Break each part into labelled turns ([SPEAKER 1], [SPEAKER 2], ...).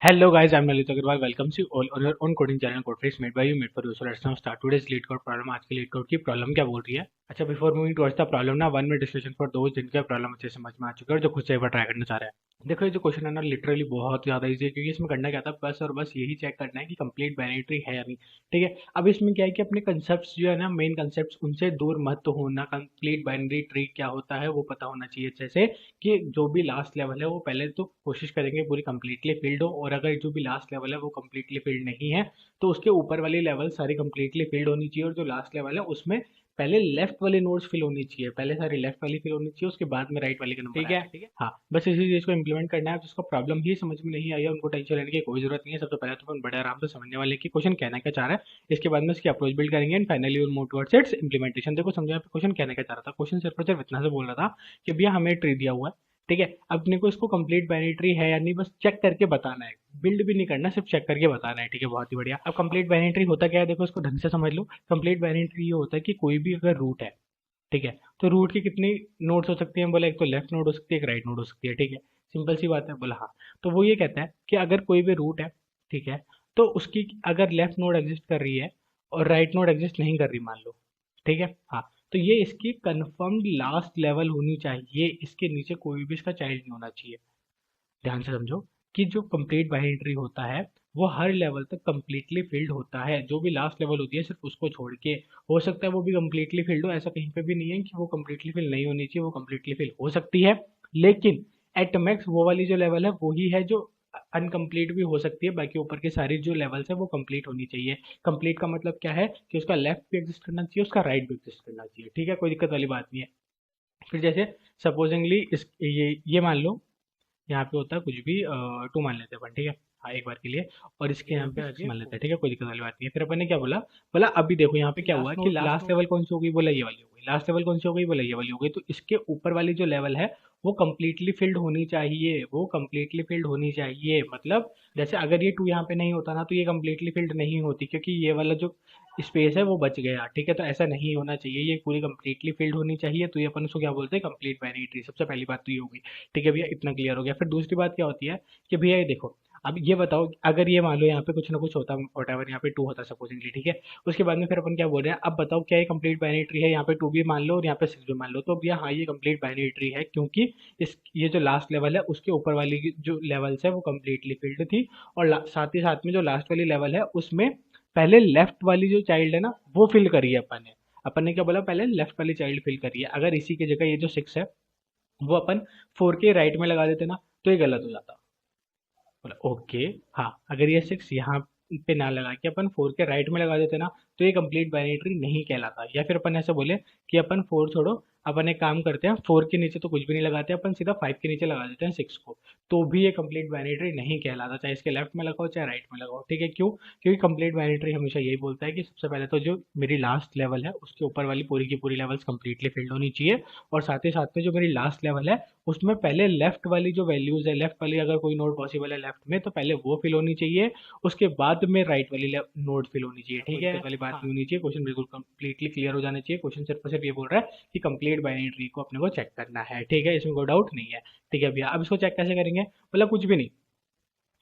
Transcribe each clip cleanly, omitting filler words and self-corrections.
[SPEAKER 1] Hello guys, I'm Lalit Agarwal. Welcome you all on your own coding channel Codeface made by you, made for you. So let's now start today's lead code problem. आज की lead code की problem क्या बोल रही है? अच्छा, before moving towards the problem ना one minute discussion for दोस्त जिनका प्रॉब्लम अच्छे से समझ में आ चुका है और जो खुद से एक बार ट्राई करना चाह रहे हैं। देखो ये जो क्वेश्चन है ना लिटरली बहुत ज्यादा इजी है क्योंकि इसमें करना क्या था बस और बस यही चेक करना है कि कंप्लीट बाइनरी ट्री है या नहीं। ठीक है, अब इसमें क्या है कि अपने कंसेप्ट जो है ना मेन कंसेप्ट उनसे दूर मत होना। कंप्लीट बाइनरी ट्री क्या होता है वो पता होना चाहिए। जैसे कि जो भी लास्ट लेवल है वो पहले तो कोशिश करेंगे पूरी कंप्लीटली फिल्ड हो, और अगर जो भी लास्ट लेवल है वो कंप्लीटली फिल्ड नहीं है तो उसके ऊपर वाली लेवल सारी कंप्लीटली फिल्ड होनी चाहिए, और जो लास्ट लेवल है उसमें पहले लेफ्ट वाली नोड्स फिल होनी चाहिए। पहले सारी लेफ्ट वाली फिल होनी चाहिए, उसके बाद में राइट वाली का नंबर ठीक है। ठीक है, हाँ, बस इसी चीज को इंप्लीमेंट करना है। जिसको प्रॉब्लम ही समझ में नहीं आई है उनको टेंशन लेने की कोई जरूरत नहीं है। सबसे पहले तो अपन बड़े आराम से समझने वाले कि क्वेश्चन कहना क्या चाह रहा है, इसके बाद में इसकी अप्रोच बिल्ड करेंगे and finally will move towards it's implementation. देखो समझो यहाँ पे क्वेश्चन कहना क्या चाह रहा था। क्वेश्चन सिर्फ और सिर्फ इतना से बोल रहा था कि भैया हमें ट्री दिया हुआ है, ठीक है, अपने को इसको कंप्लीट बाइनरी ट्री है या नहीं बस चेक करके बताना है। बिल्ड भी नहीं करना, सिर्फ चेक करके बताना है। ठीक है, बहुत ही बढ़िया। अब कंप्लीट बाइनरी ट्री होता क्या है, देखो इसको ढंग से समझ लो। कंप्लीट बाइनरी ट्री ये होता है कि कोई भी अगर रूट है, ठीक है, तो रूट की कितनी नोड्स हो सकती हैं, बोला एक तो लेफ्ट नोड हो सकती है एक राइट नोड हो सकती है। ठीक है, सिंपल सी बात है। बोला हाँ, तो वो ये कहता है कि अगर कोई भी रूट है, ठीक है, तो उसकी अगर लेफ्ट नोड एग्जिस्ट कर रही है और राइट नोड एग्जिस्ट नहीं कर रही मान लो, ठीक है, हाँ, तो ये इसकी कंफर्म्ड लास्ट लेवल होनी चाहिए। इसके नीचे कोई भी इसका चाइल्ड नहीं होना चाहिए। ध्यान से समझो कि जो कंप्लीट बाइनरी ट्री होता है वो हर लेवल तक कंप्लीटली फिल्ड होता है। जो भी लास्ट लेवल होती है सिर्फ उसको छोड़ के हो सकता है वो भी कंप्लीटली फिल्ड हो। ऐसा कहीं पे भी नहीं है कि वो कंप्लीटली फिल नहीं होनी चाहिए, वो कंप्लीटली फिल हो सकती है, लेकिन एट मैक्स वो वाली जो लेवल है वही है जो अनकम्प्लीट भी हो सकती है। बाकी ऊपर की सारी जो लेवल्स है वो कंप्लीट होनी चाहिए। कंप्लीट का मतलब क्या है कि उसका लेफ्ट भी एग्जिस्ट करना चाहिए, उसका राइट भी एग्जिस्ट करना चाहिए। ठीक है, कोई दिक्कत वाली बात नहीं है। फिर जैसे सपोजिंगली इस ये मान लो यहाँ पे होता है कुछ भी टू मान लेते हैं अपन, ठीक है, हाँ एक बार के लिए, और इसके यहाँ पे एक्स मान लेते हैं। ठीक है, कोई दिक्कत वाली बात नहीं है। फिर अपन ने क्या बोला, बोला अभी देखो यहाँ पे क्या हुआ कि लास्ट लेवल कौन सी हो गई, बोला ये वाली हो गई। लास्ट लेवल कौन सी हो गई, बोला ये वाली हो गई। तो इसके ऊपर वाली जो लेवल है वो कंप्लीटली फिल्ड होनी चाहिए, वो कंप्लीटली फिल्ड होनी चाहिए। मतलब जैसे अगर ये टू यहाँ पे नहीं होता ना तो ये कंप्लीटली फिल्ड नहीं होती, क्योंकि ये वाला जो स्पेस है वो बच गया। ठीक है, तो ऐसा नहीं होना चाहिए, ये पूरी कंप्लीटली फिल्ड होनी चाहिए। तो ये अपन उसको क्या बोलते हैं, कंप्लीट बाइनरी ट्री। सबसे पहली बात तो ये होगी। ठीक है भैया, इतना क्लियर हो गया। फिर दूसरी बात क्या होती है कि भैया ये देखो, अब ये बताओ अगर ये मान लो यहाँ पे कुछ ना कुछ होता, वॉटएवर यहाँ पे टू होता सपोजिंगली, ठीक है, उसके बाद में फिर अपन क्या बोल रहे हैं, अब बताओ क्या ये कंप्लीट बाइनरी ट्री है। यहाँ पे टू भी मान लो और यहाँ पे सिक्स भी मान लो, तो भैया हाँ ये कंप्लीट बाइनरी ट्री है, क्योंकि इस ये जो लास्ट लेवल है उसके ऊपर वाली जो लेवल्स है वो कंप्लीटली फिल्ड थी, और साथ ही साथ में जो लास्ट वाली लेवल है उसमें पहले लेफ्ट वाली जो चाइल्ड है ना वो फिल करी है अपन ने। अपन ने क्या बोला, पहले लेफ्ट वाली चाइल्ड फिल करी है। अगर इसी की जगह ये जो सिक्स है वो अपन फोर के राइट में लगा देते ना तो ये गलत हो जाता। बोला ओके, हाँ, अगर ये सिक्स यहाँ पे ना लगा के अपन फोर के राइट में लगा देते ना तो ये कंप्लीट बाइनरी ट्री नहीं कहलाता। या फिर अपन ऐसे बोले कि अपन फोर छोड़ो, अपन एक काम करते हैं, फोर के नीचे तो कुछ भी नहीं लगाते, अपन सीधा फाइव के नीचे लगा देते हैं सिक्स को, तो भी ये कंप्लीट बाइनरी ट्री नहीं कहलाता, चाहे इसके लेफ्ट में लगाओ चाहे राइट में लगाओ। ठीक है, क्यों? क्योंकि कंप्लीट बाइनरी ट्री हमेशा यही बोलता है कि सबसे पहले तो जो मेरी लास्ट लेवल है उसके ऊपर वाली पूरी की पूरी लेवल्स कंप्लीटली फिल्ड होनी चाहिए, और साथ ही साथ में जो मेरी लास्ट लेवल है उसमें पहले लेफ्ट वाली जो वैल्यूज है, लेफ्ट वाली अगर कोई नोड पॉसिबल है लेफ्ट में तो पहले वो फिल होनी चाहिए, उसके बाद में राइट वाली नोड फिल होनी चाहिए। ठीक है, वाली बात नहीं होनी चाहिए। क्वेश्चन बिल्कुल कंप्लीटली क्लियर हो जाना चाहिए। क्वेश्चन सिर्फ और सिर्फ ये बोल रहा है कि कंप्लीट बाइनरी ट्री को अपने को चेक करना है। ठीक है, इसमें कोई डाउट नहीं है। ठीक है भैया, अब इसको चेक कैसे करेंगे, मतलब कुछ भी नहीं,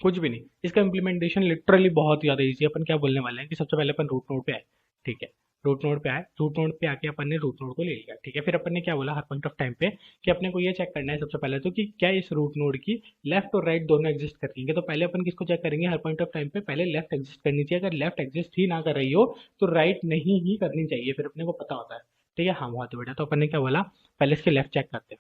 [SPEAKER 1] कुछ भी नहीं, इसका इम्प्लीमेंटेशन लिटरली बहुत ज़्यादा ईजी है। अपन क्या बोलने वाले हैं कि सबसे पहले अपन रूट नोड पे आए, ठीक है, रूट नोड पे आए, रूट नोड पे आके अपन ने रूट नोड को ले लिया। ठीक है, फिर अपन ने क्या बोला हर पॉइंट ऑफ टाइम पे कि अपने को ये चेक करना है सबसे पहले तो कि क्या इस रूट नोड की लेफ्ट और राइट दोनों एग्जिस्ट करेंगे। तो पहले अपन किसको चेक करेंगे, हर पॉइंट ऑफ टाइम पे पहले लेफ्ट एग्जिस्ट करनी चाहिए। अगर लेफ्ट एग्जिस्ट ही ना कर रही हो तो राइट नहीं ही करनी चाहिए, फिर अपने को पता होता है। ठीक है, हाँ बहुत बढ़िया। तो अपन ने क्या बोला, पहले इसके लेफ्ट चेक करते हैं।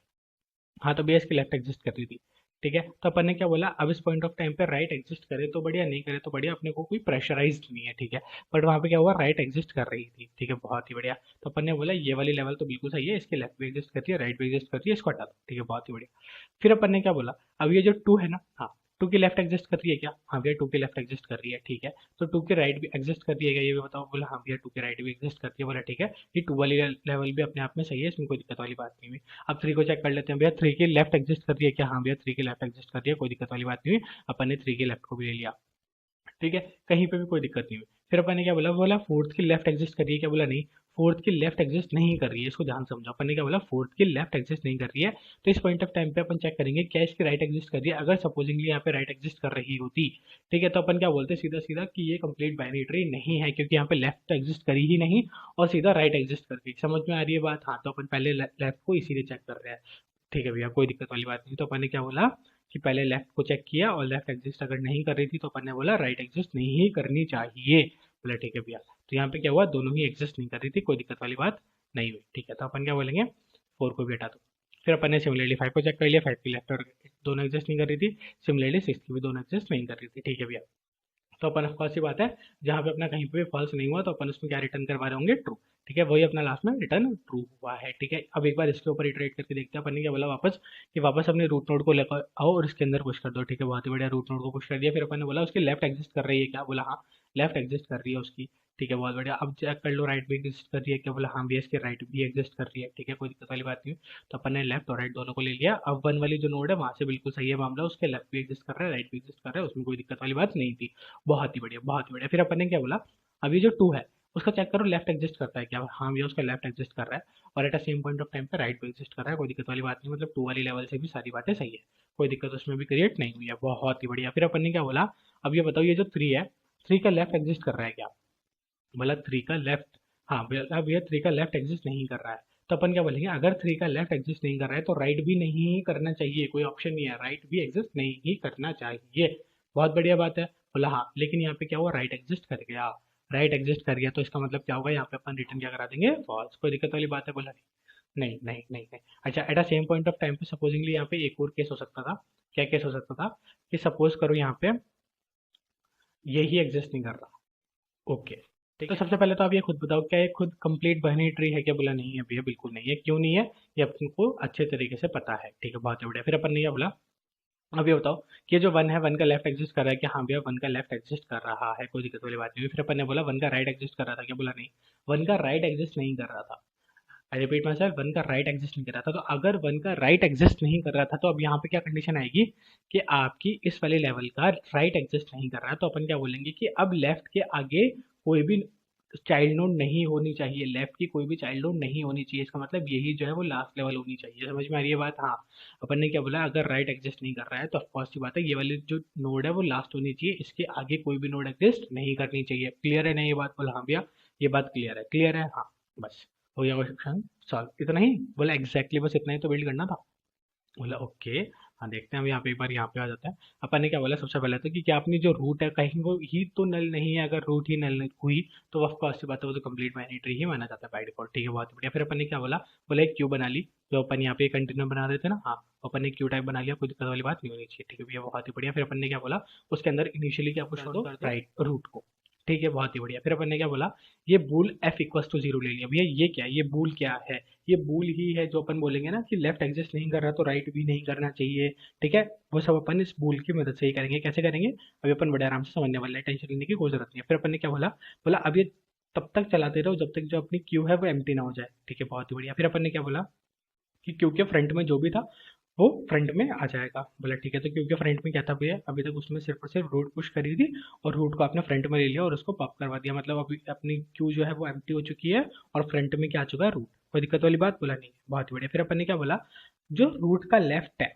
[SPEAKER 1] हाँ, तो भैया इसकी लेफ्ट एग्जिस्ट कर रही थी। ठीक है, तो अपन ने क्या बोला, अब इस पॉइंट ऑफ टाइम पे राइट एग्जिस्ट करे तो बढ़िया, नहीं करे तो बढ़िया, अपने को कोई प्रेशराइज नहीं है। ठीक है, बट वहाँ पे क्या हुआ, राइट एग्जिस्ट कर रही थी। ठीक है, बहुत ही बढ़िया। तो अपन ने बोला ये वाली लेवल तो बिल्कुल सही है, इसके लेफ्ट भी एग्जिस्ट करती है राइट भी एग्जिस्ट करती है, इसको हटा दो। ठीक है, बहुत ही बढ़िया। फिर अपन ने क्या बोला, अब ये जो टू है ना, हाँ, टू की लेफ्ट एग्जिस्ट कर रही है क्या, हाँ भैया टू की लेफ्ट एग्जिस्ट कर रही है। ठीक है, तो टू के राइट भी एग्जिस्ट कर रही है क्या, ये भी बताओ। बोला हाँ भैया टू के राइट भी एग्जिस्ट करती है। बोला ठीक है, ये टू वाली लेवल भी अपने आप में सही है, इसमें कोई दिक्कत वाली बात नहीं हुई। अब थ्री को चेक कर लेते हैं, भैया थ्री की लेफ्ट एग्जिस्ट कर रही है क्या, हाँ भैया थ्री की लेफ्ट एग्जिस्ट कर रही है, कोई दिक्कत वाली बात नहीं हुई। अपन ने थ्री के लेफ्ट को भी ले लिया। ठीक है, कहीं पे भी कोई दिक्कत नहीं हुई। फिर अपन ने क्या बोला, बोला फोर्थ की लेफ्ट एग्जिस्ट करिए क्या, बोला नहीं, फोर्थ की लेफ्ट एग्जिस्ट नहीं कर रही है, इसको ध्यान समझो। अपन ने क्या बोला, फोर्थ की लेफ्ट एग्जिस्ट नहीं कर रही है, तो इस पॉइंट ऑफ टाइम पे अपन चेक करेंगे क्या इसकी राइट एग्जिस्ट कर रही है। अगर सपोजिंगली यहाँ पे राइट एग्जिस्ट कर रही होती, ठीक है, तो अपन क्या बोलते सीधा सीधा कि ये कंप्लीट बाइनरी ट्री नहीं है, क्योंकि यहाँ पे लेफ्ट एग्जिस्ट करी ही नहीं और सीधा राइट एग्जिस्ट कर गई। समझ में आ रही है बात? हाँ, तो अपन पहले लेफ्ट को इसीलिए चेक कर रहे हैं। ठीक है भैया, कोई दिक्कत वाली बात नहीं। तो अपन ने क्या बोला कि पहले लेफ्ट को चेक किया और लेफ्ट एग्जिस्ट अगर नहीं कर रही थी तो अपन ने बोला राइट एग्जिस्ट नहीं करनी चाहिए। बोला ठीक है भैया। तो यहाँ पे क्या हुआ, दोनों ही एग्जिस्ट नहीं कर रही थी, कोई दिक्कत वाली बात नहीं हुई। ठीक है, तो अपन क्या बोलेंगे, 4 को भी हटा दो। फिर अपन ने सिमिलरली 5 को चेक कर लिया, 5 की लेफ्ट और दोनों एग्जिस्ट नहीं कर रही थी। सिमिलरली 6 की भी दोनों एग्जिस्ट नहीं कर रही थी। ठीक है भैया, तो अपन ऑफकोर्स सी बात है, जहाँ पे अपना कहीं पे भी फॉल्स नहीं हुआ तो अपन उसमें क्या रिटर्न करवा रहे होंगे, ट्रू। ठीक है, वही अपना लास्ट में रिटर्न ट्रू हुआ है। ठीक है, अब एक बार इसके ऊपर इटरेट करके देखते हैं अपन ने क्या बोला वापस, कि वापस अपने रूट नोड को लेकर आओ और इसके अंदर पुश कर दो। ठीक है, बहुत ही बढ़िया, रूट नोड को पुश कर दिया। फिर अपन ने बोला उसकी लेफ्ट एग्जिस्ट कर रही है क्या, बोला हाँ लेफ्ट एग्जिस्ट कर रही है उसकी। ठीक है, बहुत बढ़िया। अब चेक कर लो राइट भी एग्जिस्ट कर रही है क्या, बोला हाँ भी इसकी राइट भी एग्जिस्ट कर रही है। ठीक है, कोई दिक्कत वाली बात नहीं। तो अपन ने लेफ्ट और राइट दोनों को ले लिया। अब 1 वाली जो नोड है वहां से बिल्कुल सही है मामला, उसके लेफ्ट भी एग्जिस्ट कर रहा है, राइट भी एग्जिस्ट कर रहा है, उसमें कोई दिक्कत वाली बात नहीं थी। बहुत ही बढ़िया, बहुत ही बढ़िया। फिर अपन ने क्या बोला, अभी जो 2 है उसका चेक करो लेफ्ट एग्जिस्ट करता है क्या, हाँ भैया उसका लेफ्ट एग्जिस्ट कर रहा है और at a same point of time पे राइट भी एग्जिस्ट कर रहा है, कोई दिक्कत वाली बात नहीं। मतलब 2 वाली लेवल से भी सारी बातें सही है, कोई दिक्कत उसमें भी क्रिएट नहीं हुई है। बहुत ही बढ़िया। फिर अपन ने क्या बोला, अब ये बताओ ये जो 3 है, 3 का लेफ्ट एग्जिस्ट कर रहा है क्या, बोला 3 का लेफ्ट, हाँ भैया भैया 3 का लेफ्ट एग्जिस्ट नहीं कर रहा है। तो अपन क्या बोलेंगे, अगर 3 का लेफ्ट एग्जिस्ट नहीं कर रहा है तो राइट भी नहीं करना चाहिए, कोई ऑप्शन नहीं है, राइट भी एग्जिस्ट नहीं ही करना चाहिए। बहुत बढ़िया बात है। बोला हाँ, लेकिन यहाँ पे क्या हुआ, राइट एग्जिस्ट कर गया। राइट एग्जिस्ट कर गया तो इसका मतलब क्या होगा, यहाँ पे अपन रिटर्न क्या करा देंगे, फॉल्स। कोई दिक्कत वाली बात है, बोला नहीं नहीं नहीं नहीं नहीं। अच्छा, at a same point of time पे सपोजिंगली यहाँ पे एक और केस हो सकता था। क्या केस हो सकता था, कि सपोज करो यहाँ पे यही एग्जिस्ट नहीं कर रहा। ओके, ठीक तो है। सबसे पहले तो आप ये खुद बताओ, क्या ये खुद कंप्लीट बाइनरी ट्री है क्या, बोला नहीं है भैया बिल्कुल नहीं है। क्यों नहीं है, ये अपन को अच्छे तरीके से पता है। ठीक है, बहुत बढ़िया। फिर अपन ने क्या बोला, अब ये बताओ कि ये जो 1 है 1 का लेफ्ट एग्जिस्ट कर रहा है कि, हाँ भैया 1 का लेफ्ट एग्जिस्ट कर रहा है, कोई दिक्कत वाली बात नहीं हुई। फिर अपन ने बोला 1 का राइट एग्जिस्ट कर रहा था क्या, बोला नहीं 1 का राइट एग्जिस्ट नहीं कर रहा था। आई रिपीट माई सेल्फ, 1 का राइट एग्जिस्ट नहीं कर रहा था। तो अगर 1 का राइट एग्जिस्ट नहीं कर रहा था तो अब यहाँ पे क्या कंडीशन आएगी, कि आपकी इस वाले लेवल का राइट एग्जिस्ट नहीं कर रहा है, तो अपन क्या बोलेंगे कि अब लेफ्ट के आगे कोई भी चाइल्ड नोड नहीं होनी चाहिए, लेफ्ट की कोई भी चाइल्ड नोड नहीं होनी चाहिए। इसका मतलब यही जो है वो लास्ट लेवल होनी चाहिए। समझ में आ रही है बात? हाँ, अपन ने क्या बोला, अगर राइट एग्जिस्ट नहीं कर रहा है तो ऑफकोर्स की बात है ये वाली जो नोड है वो लास्ट होनी चाहिए, इसके आगे कोई भी नोड एग्जिस्ट नहीं करनी चाहिए। क्लियर है ना ये बात? बोला हाँ भैया ये बात क्लियर है, क्लियर है, हाँ बस हो गया क्वेश्चन सॉल्व। इतना ही? बोला एग्जैक्टली बस इतना ही तो बिल्ड करना था। बोला ओके। हाँ, देखते हैं अब यहाँ पे, एक बार यहाँ पे आ जाता है। अपन ने क्या बोला सबसे पहले तो, कि क्या अपनी जो रूट है कहीं वो ही तो नल नहीं है, अगर रूट ही नल हुई तो ऑफ कोर्स बात है वो तो कंप्लीट बाइनरी ट्री ही माना जाता है बाय डिफॉल्ट। ठीक है, बहुत बढ़िया। फिर अपन ने क्या बोला, बोला एक क्यू बना ली, जो अपन यहाँ पे कंटेनर बना रहे थे ना, हाँ अपन ने क्यू टाइप बना लिया, कोई दिक्कत वाली बात नहीं होनी चाहिए। ठीक है भैया, बहुत ही बढ़िया। फिर अपन ने क्या बोला, उसके अंदर इनिशियली क्या पुश कर दो, राइट रूट को। ठीक है, बहुत ही बढ़िया। फिर अपन ने क्या बोला, ये बूल एफ इक्वस टू 0 ले लिया। भैया ये क्या है, ये बूल क्या है, ये बूल ही है जो अपन बोलेंगे ना कि लेफ्ट एग्जिस्ट नहीं कर रहा तो राइट भी नहीं करना चाहिए। ठीक है, वो सब अपन इस बूल की मदद से ही करेंगे। कैसे करेंगे अभी अपन बड़े आराम से समझने वाले हैं, टेंशन लेने की कोई जरूरत नहीं है। फिर अपन ने क्या बोला, बोला अब ये तब तक चलाते रहो जब तक जो अपनी क्यू है वो एम्प्टी ना हो जाए। ठीक है, बहुत ही बढ़िया। फिर अपन ने क्या बोला, कि क्यू के फ्रंट में जो भी था वो फ्रंट में आ जाएगा। बोला ठीक है, तो क्यू के फ्रंट में क्या था भैया, अभी तक उसमें सिर्फ और सिर्फ रूट पुश करी थी और रूट को आपने फ्रंट में ले लिया और उसको पॉप करवा दिया। मतलब अभी अपनी क्यू जो है वो एम्प्टी हो चुकी है और फ्रंट में क्या आ चुका है, रूट। कोई दिक्कत वाली बात? बोला नहीं। बहुत बढ़िया। फिर अपन ने क्या बोला, जो रूट का लेफ्ट है,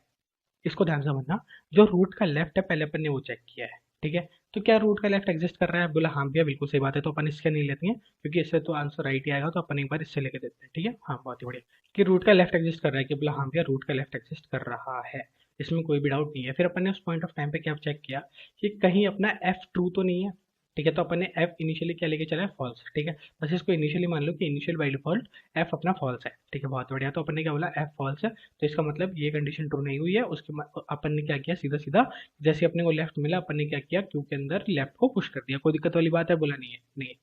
[SPEAKER 1] इसको ध्यान से समझना, जो रूट का लेफ्ट है पहले अपन ने वो चेक किया है। ठीक है, तो क्या रूट का लेफ्ट एग्जिस्ट कर रहा है? बोला हाँ भैया बिल्कुल सही बात है, तो अपन इसके नहीं लेते हैं क्योंकि इससे तो आंसर राइट ही आएगा, तो अपन एक बार इससे लेके देते हैं। ठीक है, हाँ बहुत ही बढ़िया। कि रूट का लेफ्ट एग्जिस्ट कर रहा है कि, बोला हाँ भैया रूट का लेफ्ट एग्जिस्ट कर रहा है, इसमें कोई भी डाउट नहीं है। फिर अपन ने उस पॉइंट ऑफ टाइम पे क्या चेक किया, कि कहीं अपना एफ ट्रू तो नहीं है। ठीक है, तो अपन ने एफ इनिशियली क्या लेके चला है, फॉल्स। ठीक है, बस इसको इनिशियली मान लो कि इनिशियल बाई डिफॉल्ट एफ अपना फॉल्स है। ठीक है, बहुत बढ़िया। तो अपन ने क्या बोला, एफ फॉल्स है, तो इसका मतलब ये कंडीशन ट्रू नहीं हुई है। अपन ने क्या किया, सीधा सीधा जैसे अपने को लेफ्ट मिला अपन ने क्या किया, क्यू के अंदर लेफ्ट को पुश कर दिया। कोई दिक्कत वाली बात है? बोला नहीं है, नहीं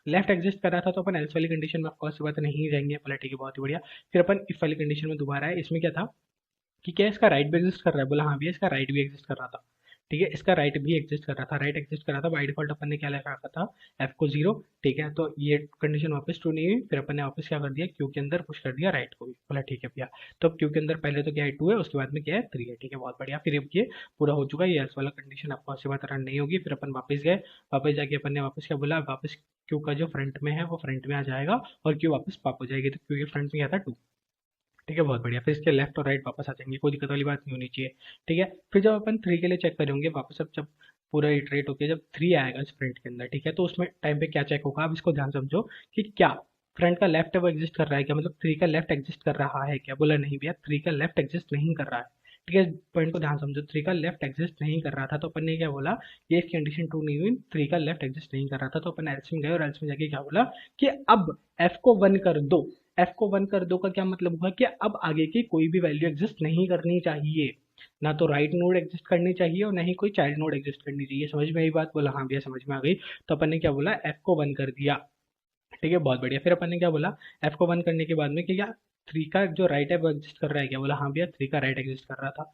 [SPEAKER 1] लेफ्ट एग्जिस्ट कर रहा था तो अपन एल्स वाली कंडीशन में ऑफकोर्स बात नहीं जाएंगे। बोला ठीक है, बहुत ही बढ़िया। फिर अपन इफ वाली कंडीशन में दोबारा है, इसमें क्या था कि क्या इसका राइट भी एग्जिस्ट कर रहा है? बोला हाँ भैया इसका राइट भी एग्जिस्ट कर रहा था। ठीक है, इसका राइट भी एग्जिस्ट कर रहा था, राइट एग्जिस्ट कर रहा था। बाई डिफॉल्ट अपन ने क्या लगा रखा था, एफ को 0। ठीक है, तो ये कंडीशन वापस ट्रू नहीं हुई। फिर अपन ने वापस क्या कर दिया, क्यू के अंदर पुश कर दिया राइट को भी। बोला ठीक है भैया, तो क्यू के अंदर पहले तो क्या है 2 है, उसके बाद में क्या है 3 है। ठीक है, बहुत बढ़िया। फिर अब ये पूरा हो चुका है, ये एल्स वाला कंडीशन आपको अच्छी बात रन नहीं होगी। फिर अपन वापस गए, वापस जाके अपन ने वापस क्या बोला, वापस क्यू का जो फ्रंट में है वो फ्रंट में आ जाएगा और क्यू वापस पॉप हो जाएगी, तो क्यू के फ्रंट में क्या था 2। ठीक है, बहुत बढ़िया। फिर इसके लेफ्ट और राइट वापस आ जाएंगे, कोई दिक्कत वाली बात नहीं होनी चाहिए। ठीक है, फिर जब अपन 3 के लिए चेक करेंगे वापस, अब जब पूरा इटरेट होके जब 3 आएगा स्प्रिंट के अंदर, ठीक है, तो उसमें टाइम पे क्या चेक होगा, अब इसको ध्यान समझो कि क्या फ्रंट का लेफ्ट है वो एग्जिस्ट कर रहा है क्या, मतलब 3 का लेफ्ट एग्जिस्ट कर रहा है क्या, बोला नहीं भैया 3 का लेफ्ट एग्जिस्ट नहीं कर रहा है। ठीक है, पॉइंट को ध्यान समझो, 3 का लेफ्ट एग्जिस्ट नहीं कर रहा था तो अपन ने क्या बोला, ये कंडीशन ट्रू नहीं हुई, 3 का लेफ्ट एग्जिस्ट नहीं कर रहा था, तो अपन एल्स में गए और एल्स में जाके क्या बोला कि अब एफ को 1 कर दो। एफ को 1 कर दो का क्या मतलब हुआ कि अब आगे की कोई भी वैल्यू एग्जिस्ट नहीं करनी चाहिए, ना तो राइट नोड एग्जिस्ट करनी चाहिए और ना ही कोई चाइल्ड नोड एग्जिस्ट करनी चाहिए। समझ में आई बात, बोला हाँ भैया समझ में आ गई। तो अपन ने क्या बोला, एफ को 1 कर दिया। ठीक है, बहुत बढ़िया। फिर अपन ने क्या बोला, एफ को 1 करने के बाद में कि क्या 3 का जो राइट है वो एग्जिस्ट कर रहा है क्या, बोला हाँ भैया 3 का राइट एग्जिस्ट कर रहा था।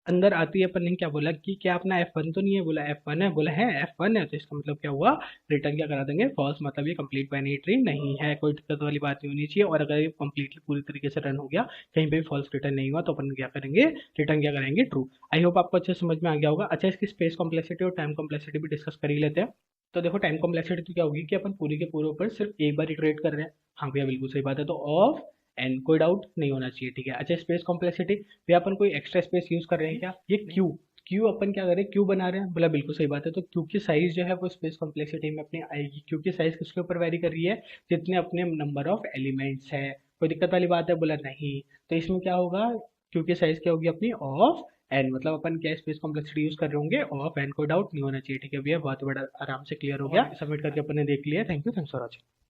[SPEAKER 1] अंदर आती है अपन ने क्या बोला कि क्या अपना F1 तो नहीं है, बोला F1 है, बोला है F1 है, तो इसका मतलब क्या हुआ, रिटर्न क्या करा देंगे, फॉल्स, मतलब ये कंप्लीट बाइनरी ट्री नहीं है, कोई दिक्कत वाली बात नहीं होनी चाहिए। और अगर ये कंप्लीटली पूरी तरीके से रन हो गया, कहीं पे भी फॉल्स रिटर्न नहीं हुआ, तो अपन क्या करेंगे, रिटर्न क्या करेंगे, ट्रू। आई होप आपको अच्छे समझ में आ गया होगा। अच्छा, इसकी स्पेस कॉम्प्लेक्सिटी और टाइम कॉम्प्लेक्सिटी भी डिस्कस कर ही लेते हैं। तो देखो टाइम कॉम्प्लेक्सिटी तो क्या होगी कि अपन पूरी के पूरे ऊपर सिर्फ एक बार इटरेट कर रहे हैं। हाँ भैया बिल्कुल सही बात है, तो ऑफ एन, कोई डाउट नहीं होना चाहिए। ठीक है, अच्छा स्पेस कॉम्प्लेक्सिटी भी अपन कोई एक्स्ट्रा स्पेस यूज कर रहे हैं क्या, ये क्यू, क्यू अपन क्या करें, क्यू बना रहे हैं, बोला बिल्कुल सही बात है। तो क्यू की साइज जो है वो स्पेस कॉम्प्लेक्सिटी में अपनी आएगी। क्यू की साइज किसके ऊपर वेरी कर रही है, जितने अपने नंबर ऑफ एलिमेंट्स है। कोई दिक्कत वाली बात है, बोला नहीं। तो इसमें क्या होगा, क्यू की साइज क्या होगी अपनी, ऑफ एन, मतलब अपन क्या स्पेस कॉम्प्लेक्सिटी यूज कर रहे होंगे, ऑफ एन, कोई डाउट नहीं होना चाहिए। ठीक है भैया, बहुत बड़ा आराम से क्लियर हो गया, सबमिट करके अपन ने देख लिया। Thank you, thanks for watching.